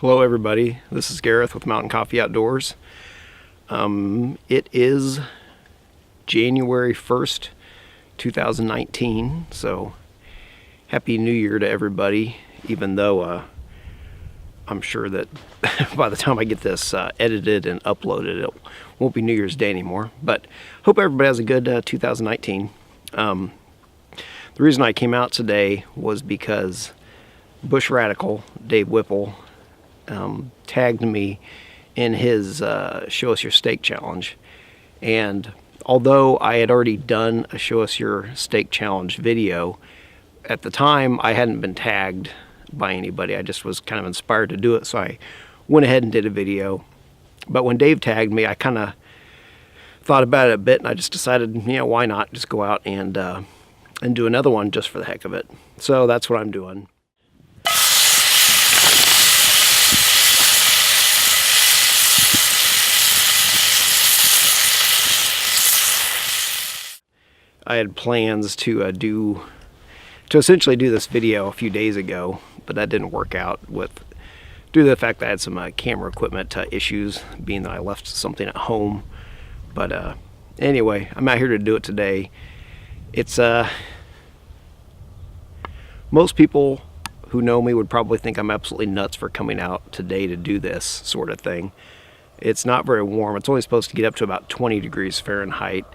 Hello everybody, this is Gareth with Mountain Coffee Outdoors. It is January 1st, 2019, so Happy New Year to everybody, even though I'm sure that by the time I get this edited and uploaded, it won't be New Year's Day anymore. But hope everybody has a good 2019. The reason I came out today was because Bushradical, Dave Whipple, tagged me in his Show Us Your Steak Challenge. And although I had already done a Show Us Your Steak Challenge video, at the time I hadn't been tagged by anybody. I just was kind of inspired to do it, so I went ahead and did a video. But when Dave tagged me, I kind of thought about it a bit, and I just decided, you know, why not just go out and do another one just for the heck of it. So that's what I'm doing. I had plans to essentially do this video a few days ago, but that didn't work out due to the fact that I had some camera equipment issues, being that I left something at home. But anyway, I'm out here to do it today. It's most people who know me would probably think I'm absolutely nuts for coming out today to do this sort of thing. It's not very warm. It's only supposed to get up to about 20 degrees Fahrenheit.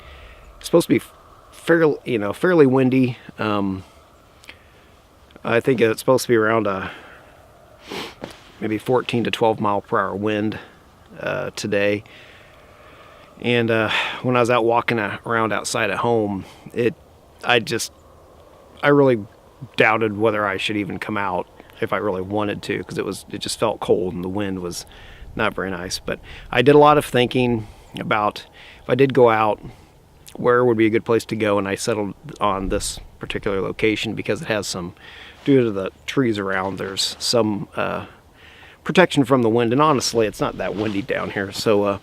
It's supposed to be fairly windy. I think it's supposed to be around maybe 14 to 12 mile per hour wind today. And when I was out walking around outside at home, I really doubted whether I should even come out if I really wanted to, because it just felt cold and the wind was not very nice. But I did a lot of thinking about if I did go out, where would be a good place to go, and I settled on this particular location because it has some, due to the trees around, there's some protection from the wind, and honestly it's not that windy down here, so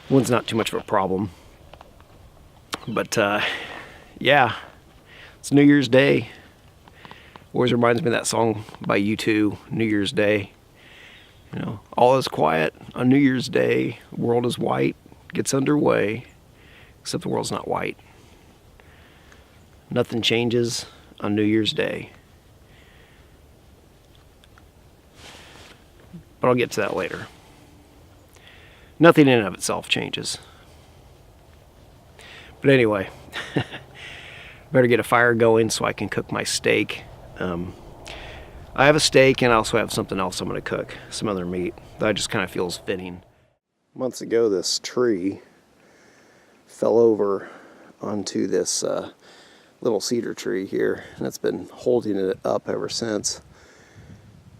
wind's not too much of a problem. But yeah, it's New Year's Day. Always reminds me of that song by U2, New Year's Day. You know, all is quiet on New Year's Day, world is white, gets underway. Except the world's not white. Nothing changes on New Year's Day. But I'll get to that later. Nothing in and of itself changes. But anyway, better get a fire going so I can cook my steak. I have a steak, and I also have something else I'm going to cook, some other meat that I just kind of feels fitting. Months ago, this tree fell over onto this little cedar tree here, and it's been holding it up ever since.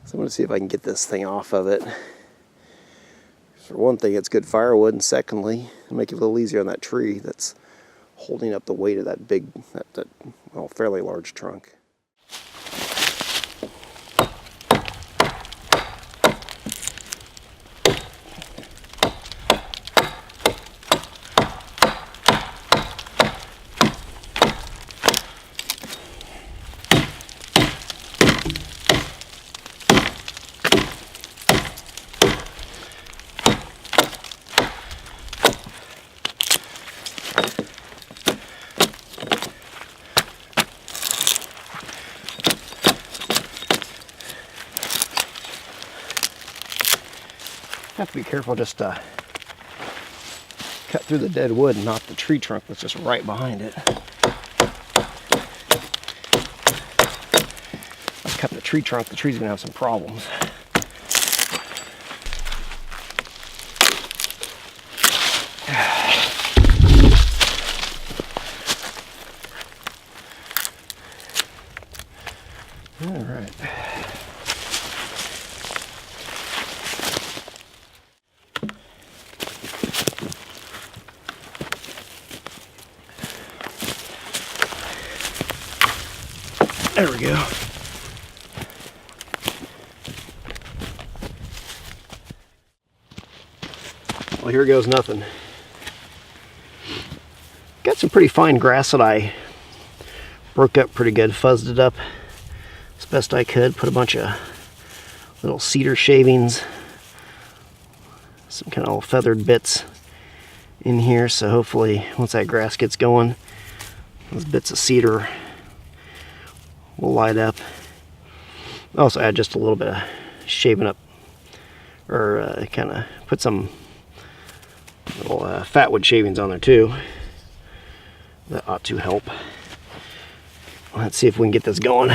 So I'm going to see if I can get this thing off of it. For one thing, it's good firewood, and secondly, it'll make it a little easier on that tree that's holding up the weight of that big, well, fairly large trunk. Have to be careful just to cut through the dead wood and not the tree trunk that's just right behind it. If I cut the tree trunk, the tree's gonna have some problems. All right. There we go. Well, here goes nothing. Got some pretty fine grass that I broke up pretty good, fuzzed it up as best I could, put a bunch of little cedar shavings, some kind of feathered bits in here, so hopefully once that grass gets going, those bits of cedar will light up. Also add just a little bit of shaving up, or kind of put some little fatwood shavings on there too. That ought to help. Let's see if we can get this going.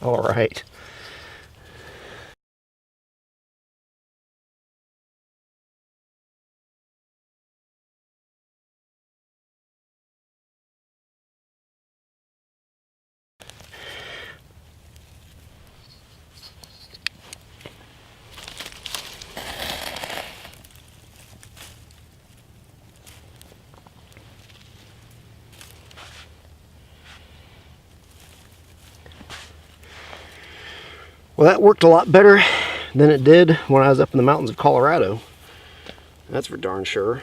All right. Well, that worked a lot better than it did when I was up in the mountains of Colorado. That's for darn sure.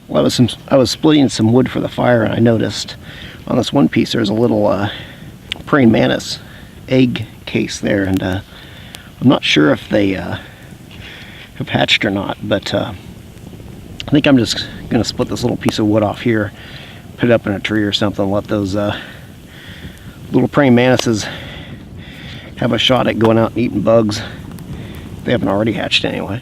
Well, I was splitting some wood for the fire, and I noticed on this one piece there's a little praying mantis egg case there, and I'm not sure if they have hatched or not, but I think I'm just going to split this little piece of wood off here, put it up in a tree or something, let those little praying mantises have a shot at going out and eating bugs. They haven't already hatched anyway.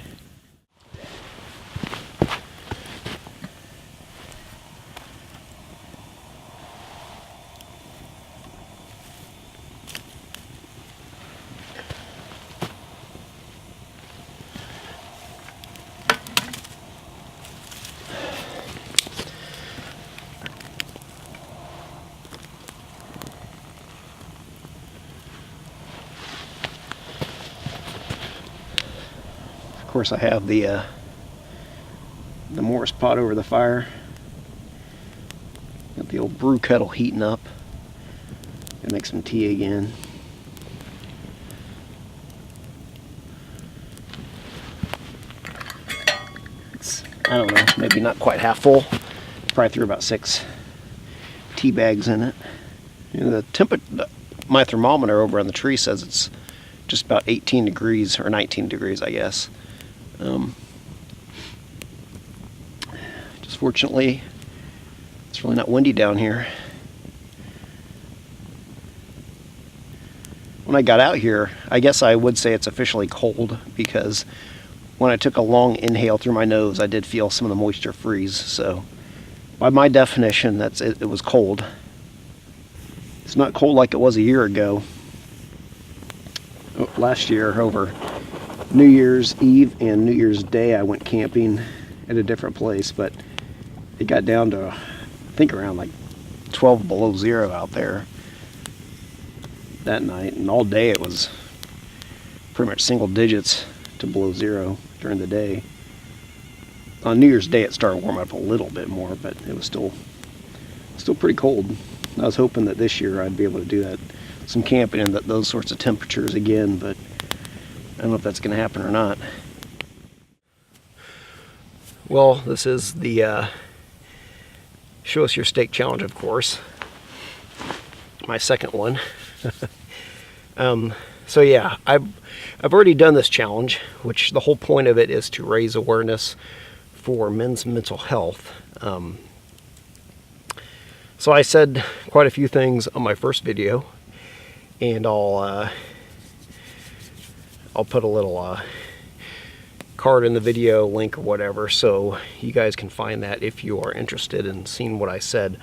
Of course, I have the Morris pot over the fire. Got the old brew kettle heating up. Gonna make some tea again. It's, I don't know, maybe not quite half full. Probably threw about 6 tea bags in it. You know, my thermometer over on the tree says it's just about 18 degrees, or 19 degrees, I guess. Just fortunately, it's really not windy down here. When I got out here, I guess I would say it's officially cold, because when I took a long inhale through my nose, I did feel some of the moisture freeze. So by my definition, it was cold. It's not cold like it was a year ago. Last year, over New Year's Eve and New Year's Day, I went camping at a different place, but it got down to, I think, around like 12 below zero out there. that night, and all day it was pretty much single digits to below zero during the day. On New Year's Day it started warming up a little bit more, but it was still pretty cold. I was hoping that this year I'd be able to do that, some camping in those sorts of temperatures again, but I don't know if that's going to happen or not. Well, this is the Show Us Your Steak Challenge, of course. My second one. So yeah, I've already done this challenge, which the whole point of it is to raise awareness for men's mental health. So I said quite a few things on my first video, and I'll put a little card in the video, link or whatever, so you guys can find that if you are interested in seeing what I said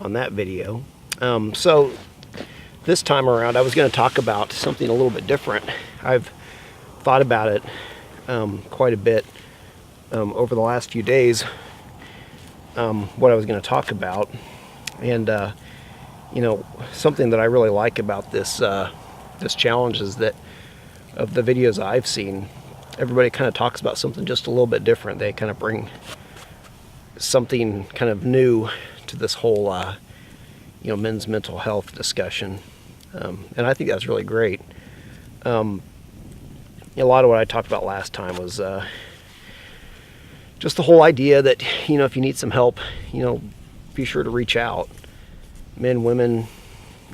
on that video. So this time around I was going to talk about something a little bit different. I've thought about it quite a bit over the last few days, what I was going to talk about. And you know, something that I really like about this this challenge is that of the videos I've seen, everybody kind of talks about something just a little bit different. They kind of bring something kind of new to this whole you know, men's mental health discussion, and I think that's really great. A lot of what I talked about last time was just the whole idea that, you know, if you need some help, you know, be sure to reach out. Men, women,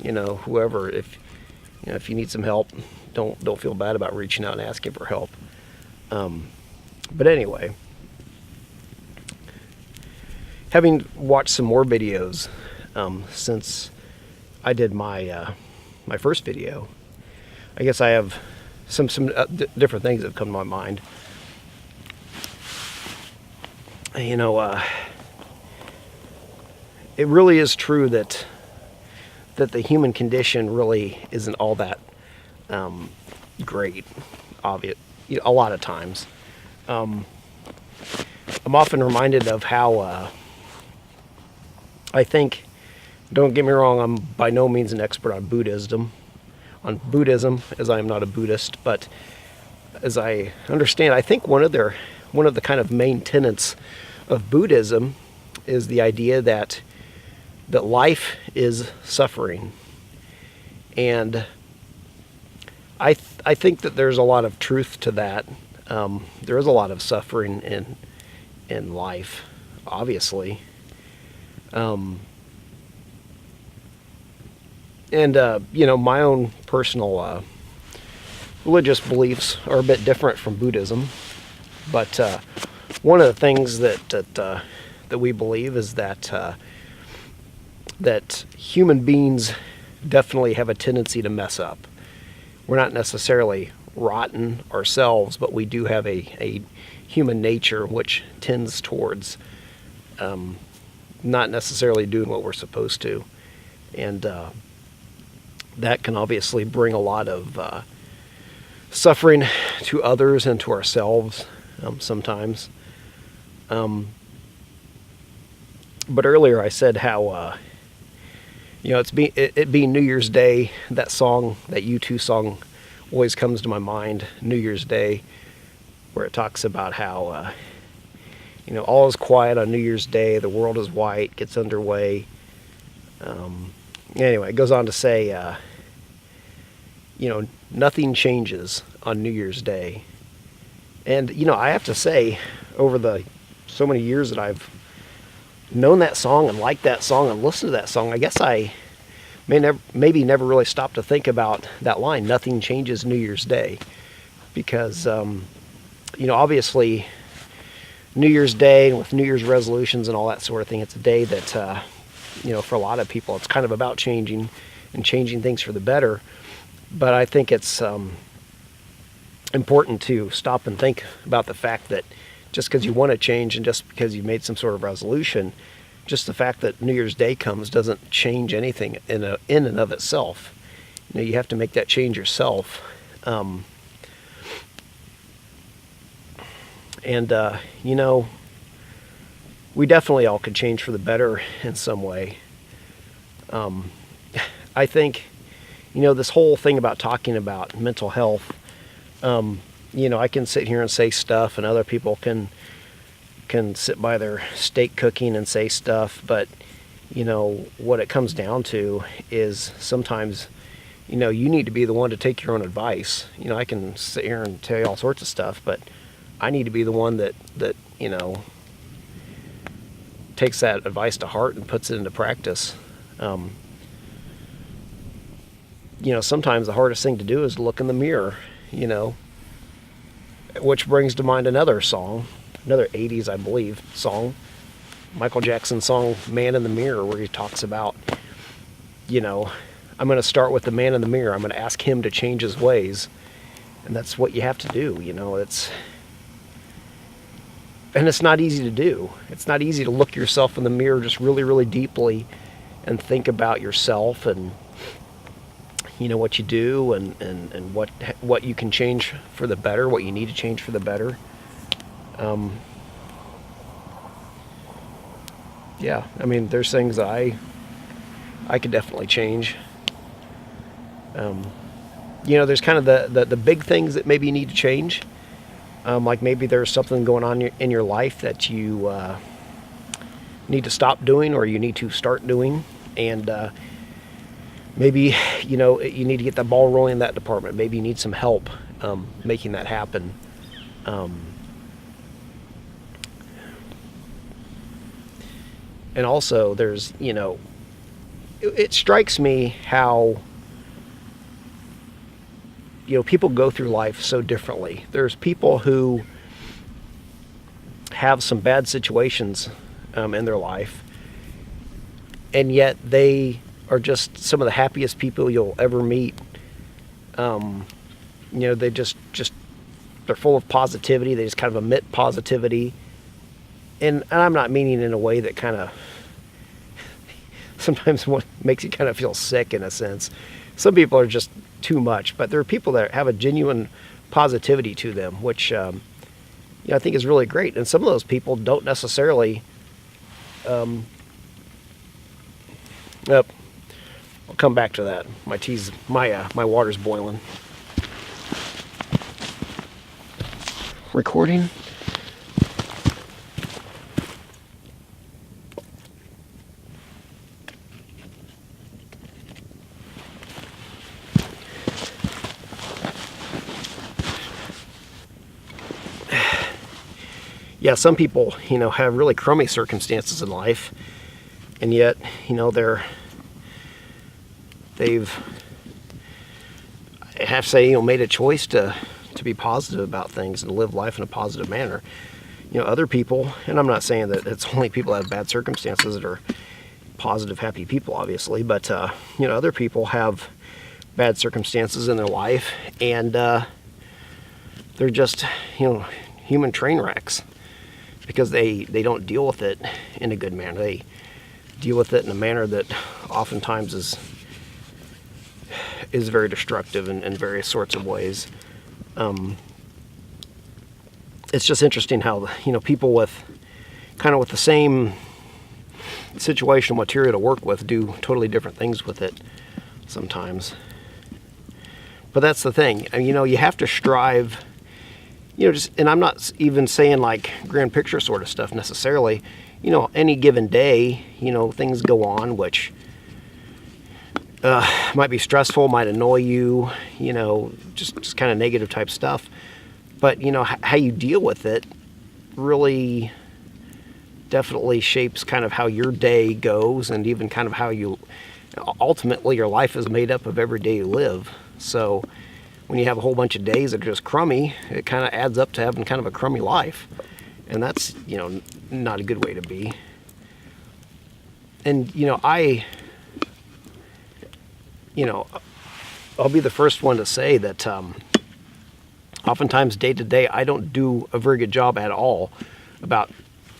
you know, whoever. If you know, if you need some help, don't feel bad about reaching out and asking for help. But anyway, having watched some more videos since I did my my first video, I guess I have some different things that have come to my mind. You know, it really is true that the human condition really isn't all that great, obvious, you know, a lot of times. I'm often reminded of how I think, don't get me wrong, I'm by no means an expert on Buddhism, as I am not a Buddhist, but as I understand, I think one of the kind of main tenets of Buddhism is the idea that life is suffering. And I think that there's a lot of truth to that. There is a lot of suffering in life, obviously. And you know, my own personal religious beliefs are a bit different from Buddhism, but one of the things that we believe is that that human beings definitely have a tendency to mess up. We're not necessarily rotten ourselves, but we do have a human nature which tends towards not necessarily doing what we're supposed to, and that can obviously bring a lot of suffering to others and to ourselves sometimes. But earlier I said how you know, it being New Year's Day, that song, that U2 song, always comes to my mind, New Year's Day, where it talks about how you know, all is quiet on New Year's Day, the world is white, gets underway. Anyway, it goes on to say, you know, nothing changes on New Year's Day. And, you know, I have to say, over the so many years that I've known that song and liked that song and listened to that song, I guess I maybe never really stopped to think about that line, nothing changes New Year's Day. Because, you know, obviously, New Year's Day and with New Year's resolutions and all that sort of thing, it's a day that, you know, for a lot of people, it's kind of about changing and changing things for the better. But I think it's important to stop and think about the fact that just because you want to change and just because you made some sort of resolution, just the fact that New Year's Day comes doesn't change anything in and of itself. You know, you have to make that change yourself. You know, we definitely all could change for the better in some way. I think this whole thing about talking about mental health, I can sit here and say stuff, and other people can sit by their steak cooking and say stuff, but what it comes down to is sometimes you need to be the one to take your own advice. I can sit here and tell you all sorts of stuff, but I need to be the one that takes that advice to heart and puts it into practice. Sometimes the hardest thing to do is look in the mirror, which brings to mind another song, another 80s, I believe, song, Michael Jackson's song, Man in the Mirror, where he talks about, I'm going to start with the man in the mirror. I'm going to ask him to change his ways. And that's what you have to do, and it's not easy to do. It's not easy to look yourself in the mirror just really, really deeply and think about yourself and, what you do and what you can change for the better, what you need to change for the better. Yeah, there's things that I could definitely change. There's kind of the big things that maybe you need to change. Like maybe there's something going on in your life that you need to stop doing or you need to start doing. And maybe, you need to get the ball rolling in that department. Maybe you need some help making that happen. And also there's, it strikes me how people go through life so differently. There's people who have some bad situations in their life, and yet they are just some of the happiest people you'll ever meet. They they're full of positivity. They just kind of emit positivity. And I'm not meaning in a way that kind of sometimes makes you kind of feel sick in a sense. Some people are just too much, but there are people that have a genuine positivity to them, which I think is really great. And some of those people don't necessarily. I'll come back to that. My water's boiling. Recording. Yeah, some people, have really crummy circumstances in life, and yet, they've, I have to say, made a choice to be positive about things and live life in a positive manner. Other people, and I'm not saying that it's only people that have bad circumstances that are positive, happy people, obviously, but, other people have bad circumstances in their life, and they're just, human train wrecks. Because they don't deal with it in a good manner. They deal with it in a manner that oftentimes is very destructive in various sorts of ways. It's just interesting how people with the same situational material to work with do totally different things with it sometimes. But that's the thing. You have to strive. And I'm not even saying like grand picture sort of stuff necessarily. Any given day, things go on which might be stressful, might annoy you, just kind of negative type stuff. But, how you deal with it really definitely shapes kind of how your day goes, and even kind of how ultimately your life is made up of every day you live. So when you have a whole bunch of days that are just crummy, it kind of adds up to having kind of a crummy life. And that's, not a good way to be. And, I'll be the first one to say that oftentimes day to day, I don't do a very good job at all about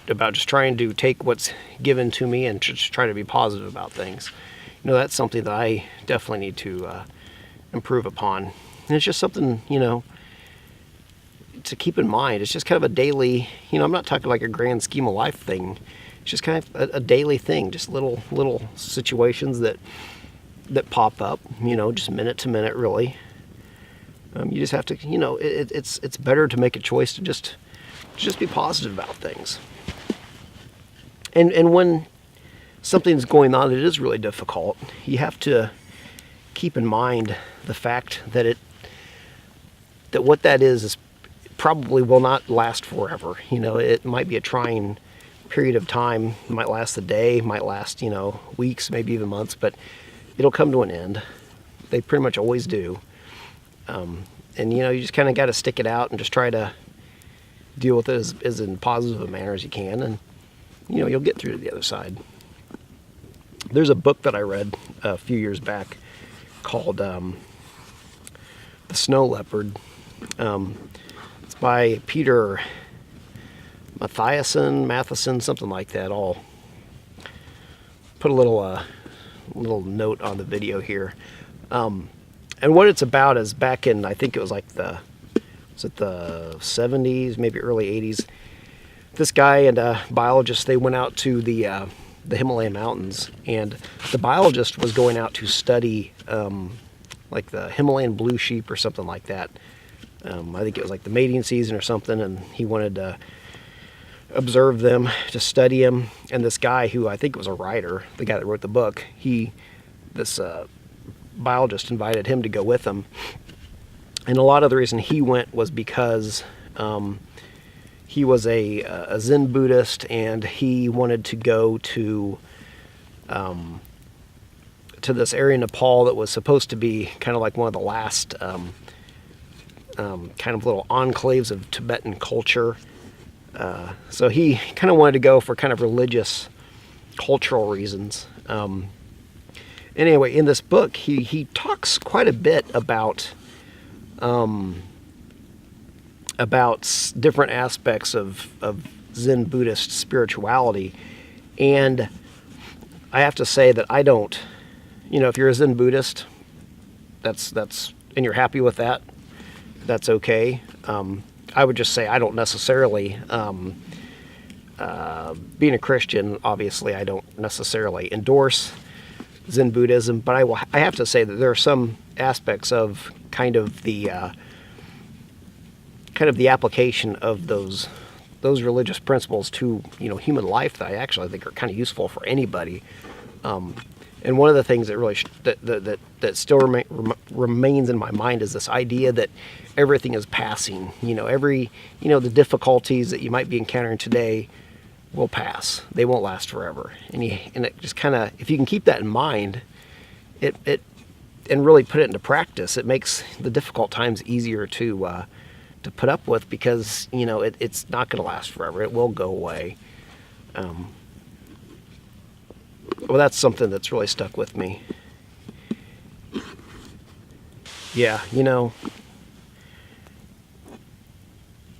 just trying to take what's given to me and just try to be positive about things. That's something that I definitely need to improve upon. And it's just something, to keep in mind. It's just kind of a daily, I'm not talking like a grand scheme of life thing. It's just kind of a daily thing, just little situations that, that pop up, just minute to minute, really. You just have to, it's better to make a choice to just be positive about things. And when something's going on that is really difficult, you have to keep in mind the fact that what that is probably will not last forever. It might be a trying period of time. It might last a day, might last, weeks, maybe even months, but it'll come to an end. They pretty much always do. And you just kind of got to stick it out and just try to deal with it as in positive a manner as you can, and you'll get through to the other side. There's a book that I read a few years back called The Snow Leopard. It's by Peter Matheson, something like that. I'll put a little note on the video here. And what it's about is back in, I think it was like the 70s, maybe early 80s. This guy and a biologist, they went out to the Himalayan mountains, and the biologist was going out to study like the Himalayan blue sheep or something like that. I think it was like the mating season or something, and he wanted to observe them, to study them. And this guy, who I think was a writer, the guy that wrote the book, this biologist invited him to go with him. And a lot of the reason he went was because he was a Zen Buddhist, and he wanted to go to this area in Nepal that was supposed to be kind of like one of the last kind of little enclaves of Tibetan culture. So he kind of wanted to go for kind of religious, cultural reasons. Anyway, in this book, he talks quite a bit about different aspects of Zen Buddhist spirituality. And I have to say that I don't, if you're a Zen Buddhist, that's and you're happy with that, that's okay. I would just say I don't necessarily, being a Christian, obviously I don't necessarily endorse Zen Buddhism, but I have to say that there are some aspects of kind of the application of those religious principles to human life that I actually think are kind of useful for anybody. And one of the things that really that still remains in my mind is this idea that everything is passing. The difficulties that you might be encountering today will pass. They won't last forever. And it just kind of, if you can keep that in mind, it and really put it into practice, it makes the difficult times easier to put up with, because it's not going to last forever. It will go away. Well, that's something that's really stuck with me. Yeah,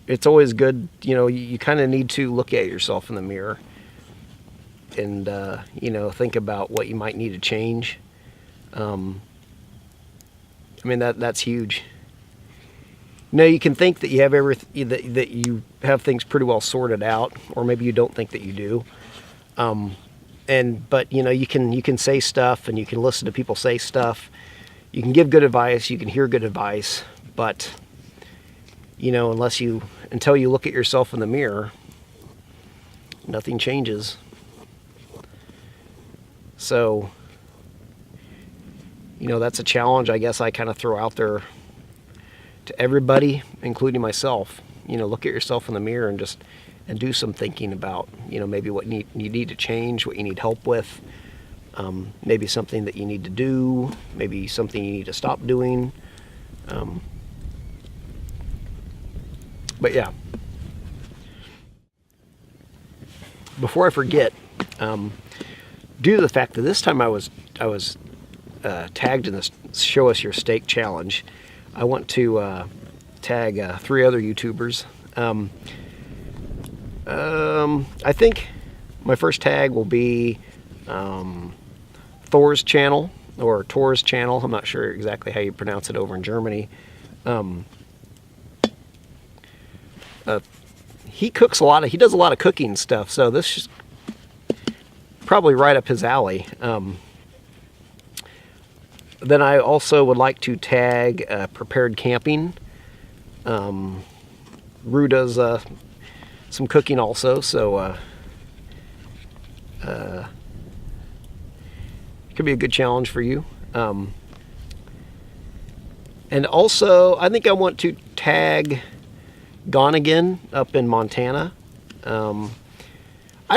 it's always good, you kind of need to look at yourself in the mirror and, think about what you might need to change. That's huge. You can think that you have that you have things pretty well sorted out, or maybe you don't think that you do. But you can say stuff, and you can listen to people say stuff. You can give good advice, you can hear good advice, but until you look at yourself in the mirror, nothing changes. So, that's a challenge I guess I kind of throw out there to everybody, including myself. Look at yourself in the mirror and do some thinking about, maybe what you need to change, what you need help with, maybe something that you need to do, maybe something you need to stop doing. But yeah, before I forget, due to the fact that this time I was tagged in this Show Us Your Steak challenge, I want to tag 3 other YouTubers. I think my first tag will be Thor's channel, or Tor's channel. I'm not sure exactly how you pronounce it over in Germany. He cooks he does a lot of cooking stuff, so this is probably right up his alley. Then I also would like to tag Prepared Camping. Rue does some cooking also, so it could be a good challenge for you. And also, I think I want to tag Gone Again up in Montana. I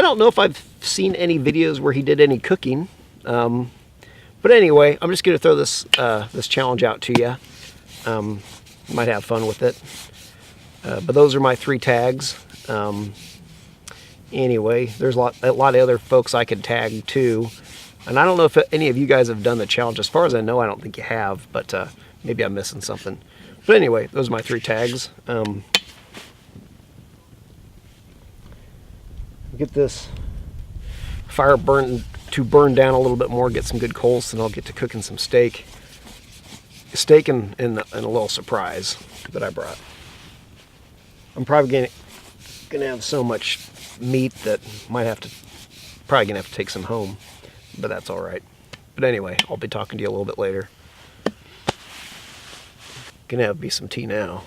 don't know if I've seen any videos where he did any cooking. But anyway, I'm just going to throw this this challenge out to you. Might have fun with it. But those are my 3 tags. Anyway, there's a lot of other folks I could tag too. And I don't know if any of you guys have done the challenge. As far as I know, I don't think you have, but maybe I'm missing something. But anyway, those are my 3 tags. Get this fire burn down a little bit more, get some good coals, and I'll get to cooking some steak. Steak and a little surprise that I brought. I'm probably gonna have so much meat that probably gonna have to take some home, but that's all right. But anyway, I'll be talking to you a little bit later. Gonna have me some tea now.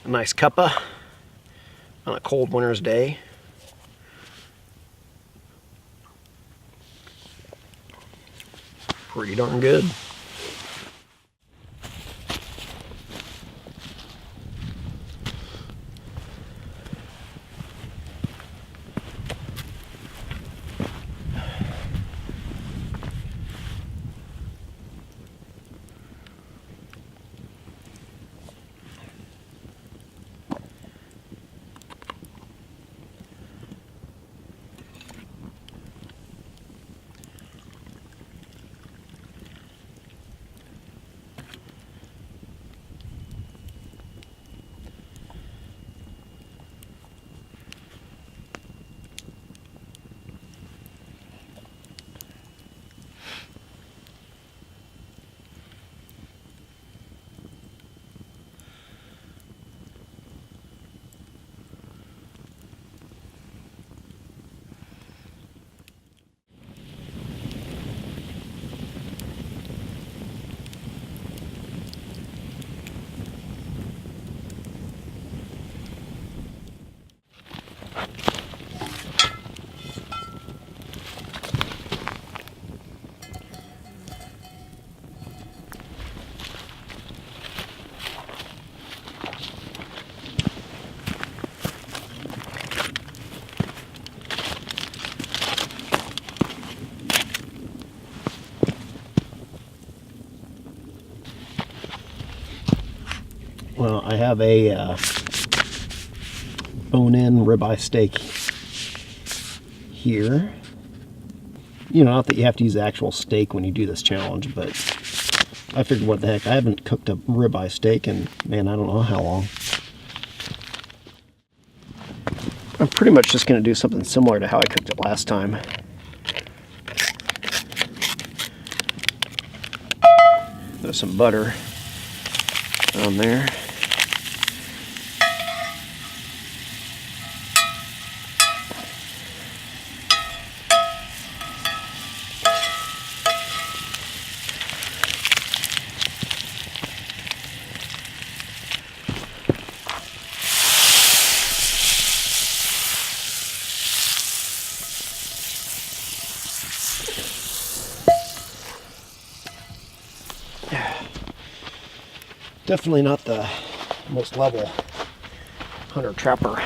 A nice cuppa on a cold winter's day. Pretty darn good. Well, I have a bone-in ribeye steak here. You know, not that you have to use the actual steak when you do this challenge, but I figured, what the heck, I haven't cooked a ribeye steak in, man, I don't know how long. I'm pretty much just going to do something similar to how I cooked it last time. There's some butter on there. Definitely not the most level hunter-trapper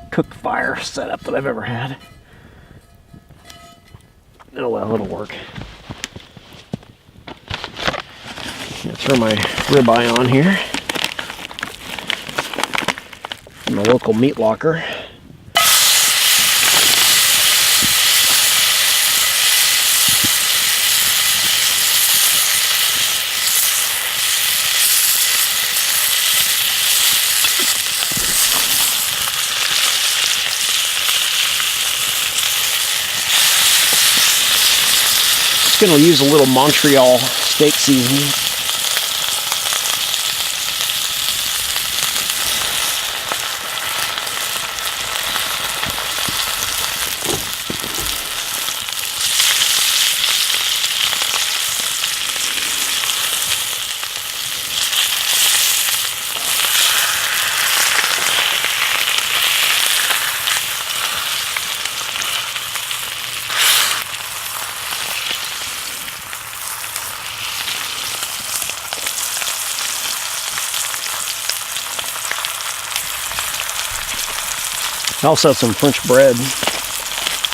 cook fire setup that I've ever had. Oh well, it'll work. I'll throw my ribeye on here from the local meat locker. going to use a little Montreal steak seasoning. I also have some French bread,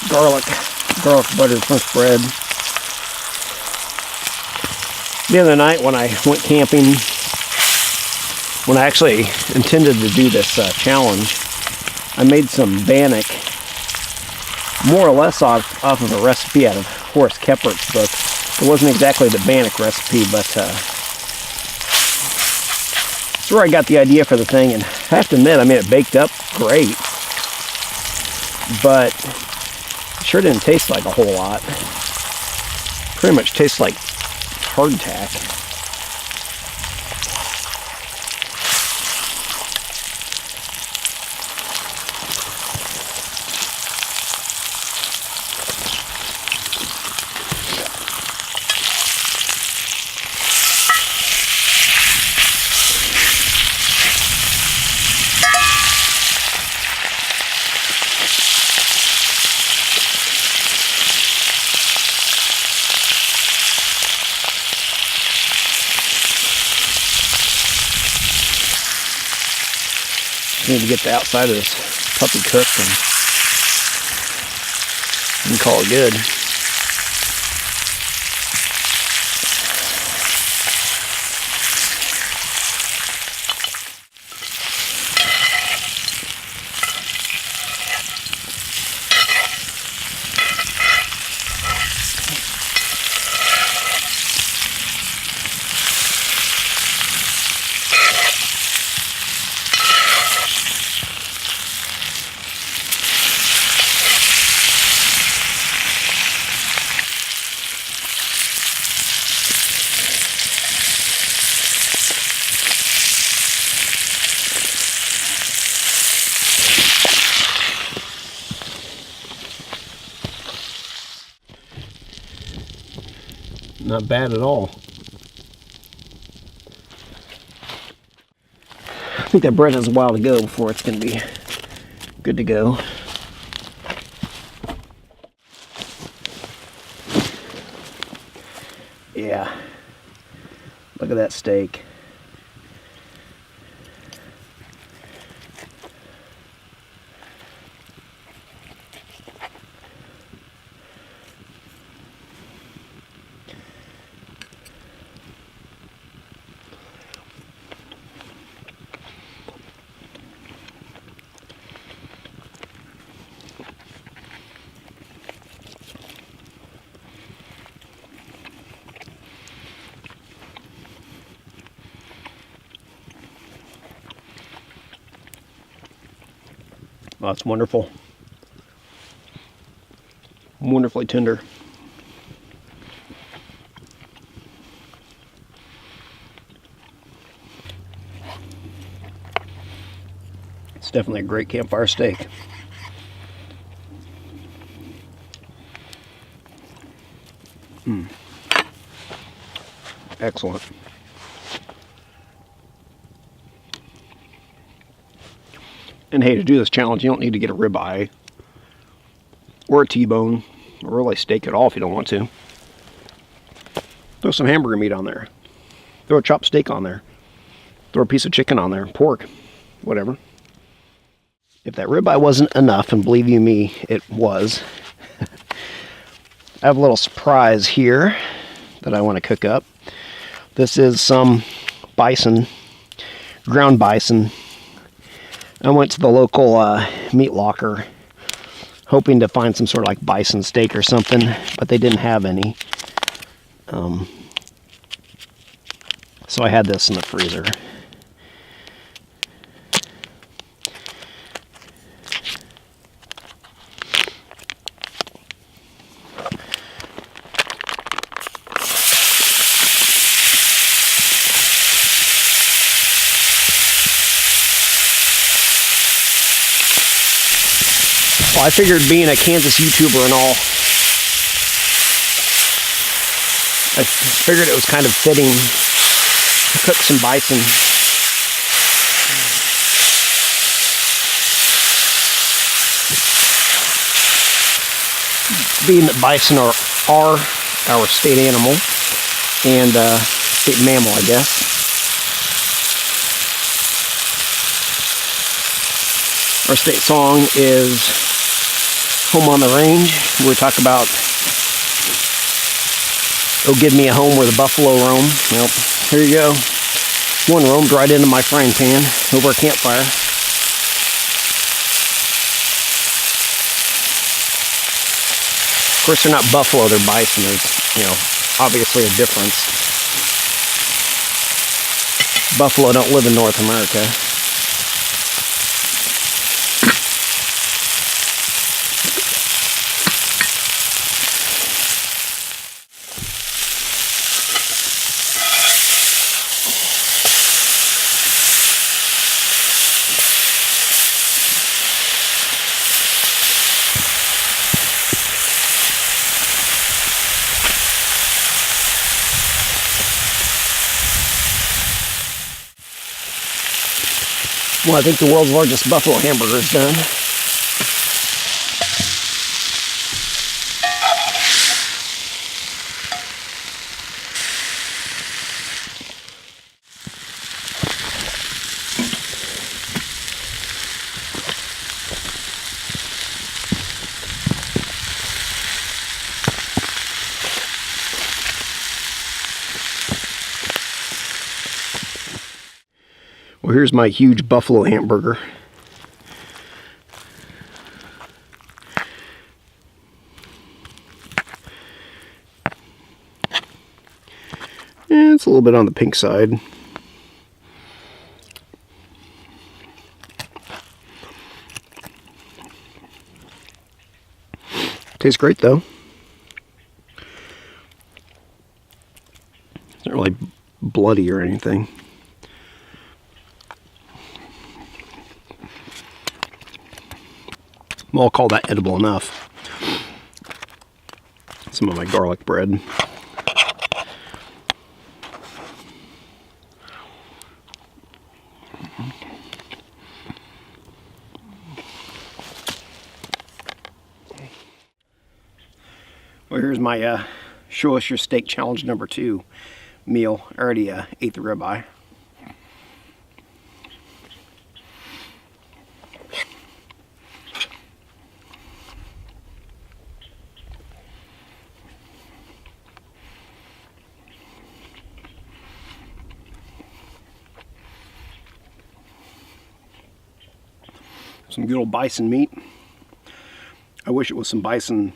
garlic buttered French bread. The other night when I went camping, when I actually intended to do this challenge, I made some bannock, more or less off of a recipe out of Horace Keppert's book. It wasn't exactly the bannock recipe, but it's where I got the idea for the thing, and I have to admit, I mean, it baked up great. But it sure didn't taste like a whole lot. Pretty much tastes like hardtack. Need to get the outside of this puppy cooked and call it good. Not bad at all. I think that bread has a while to go before it's going to be good to go. Yeah. Look at that steak. Oh, it's wonderful. Wonderfully tender. It's definitely a great campfire steak. Excellent. And hey, to do this challenge, you don't need to get a ribeye or a T-bone or really steak at all if you don't want to. Throw some hamburger meat on there. Throw a chopped steak on there. Throw a piece of chicken on there, pork, whatever. If that ribeye wasn't enough, and believe you me, it was, I have a little surprise here that I want to cook up. This is some bison, ground bison. I went to the local meat locker hoping to find some sort of like bison steak or something, but they didn't have any. So I had this in the freezer. Well, I figured being a Kansas YouTuber and all, I figured it was kind of fitting to cook some bison. Being that bison are our state animal and state mammal, I guess. Our state song is Home on the Range. We talk about, oh, give me a home where the buffalo roam. Well, here you go. One roamed right into my frying pan over a campfire. Of course, they're not buffalo, they're bison. There's, you know, obviously a difference. Buffalo don't live in North America. Well, I think the world's largest buffalo hamburger is done. Well, here's my huge buffalo hamburger. It's a little bit on the pink side. Tastes great though. It's not really bloody or anything. Well, I'll call that edible enough. Some of my garlic bread. Well, here's my show us your steak challenge number 2 meal. I already ate the ribeye. Some good old bison meat. I wish it was some bison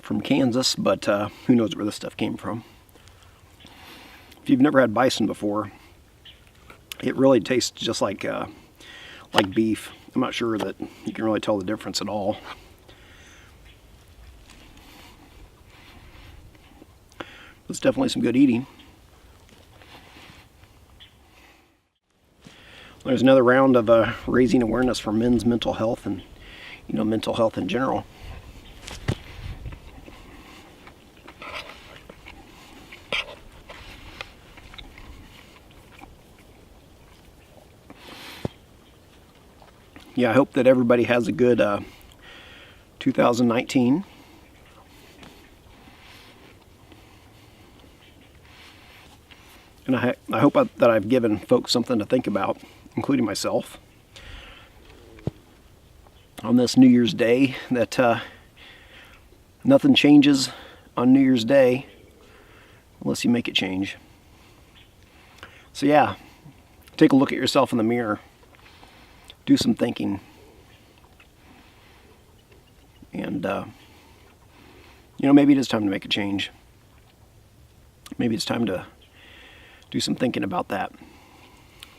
from Kansas, but who knows where this stuff came from. If you've never had bison before, it really tastes just like beef. I'm not sure that you can really tell the difference at all. It's definitely some good eating. There's another round of raising awareness for men's mental health and, you know, mental health in general. Yeah, I hope that everybody has a good 2019. And I hope that I've given folks something to think about, including myself, on this New Year's Day, that nothing changes on New Year's Day unless you make it change. So yeah, take a look at yourself in the mirror. Do some thinking. And, you know, maybe it is time to make a change. Maybe it's time to do some thinking about that.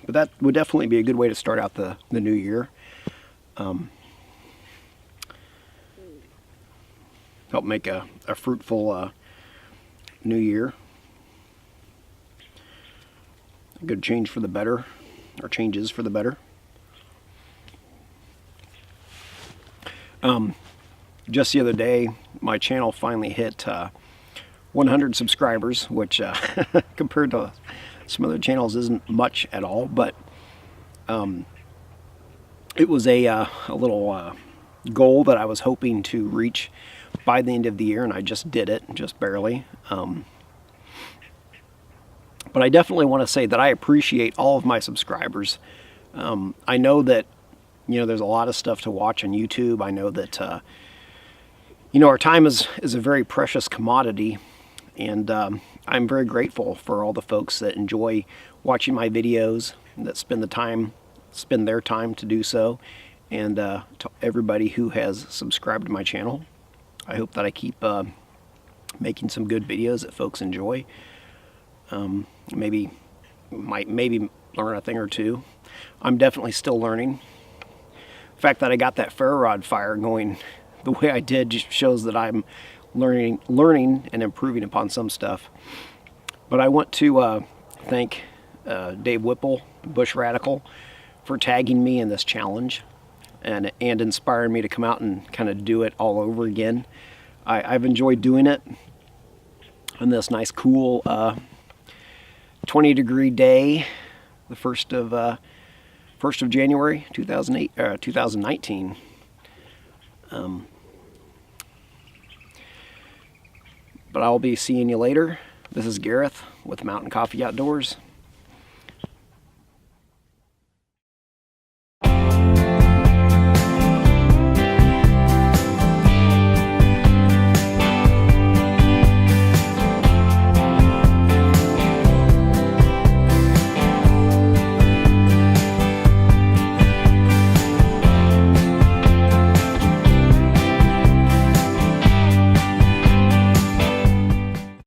But that would definitely be a good way to start out the new year. Help make a fruitful new year. A good change for the better, or changes for the better. Just the other day, my channel finally hit 100 subscribers, which compared to some other channels isn't much at all, but it was a little goal that I was hoping to reach by the end of the year, and I just did it, just barely. But I definitely want to say that I appreciate all of my subscribers. I know that, you know, there's a lot of stuff to watch on YouTube. I know that, you know, our time is a very precious commodity, and I'm very grateful for all the folks that enjoy watching my videos, that spend their time to do so, and to everybody who has subscribed to my channel. I hope that I keep making some good videos that folks enjoy. Maybe learn a thing or two. I'm definitely still learning. The fact that I got that ferro rod fire going the way I did just shows that I'm learning and improving upon some stuff. But I want to thank Dave Whipple, Bushradical, for tagging me in this challenge and inspiring me to come out and kind of do it all over again. I've enjoyed doing it on this nice, cool 20-degree day, the 1st of January 2019. But I'll be seeing you later. This is Gareth with Mountain Coffee Outdoors.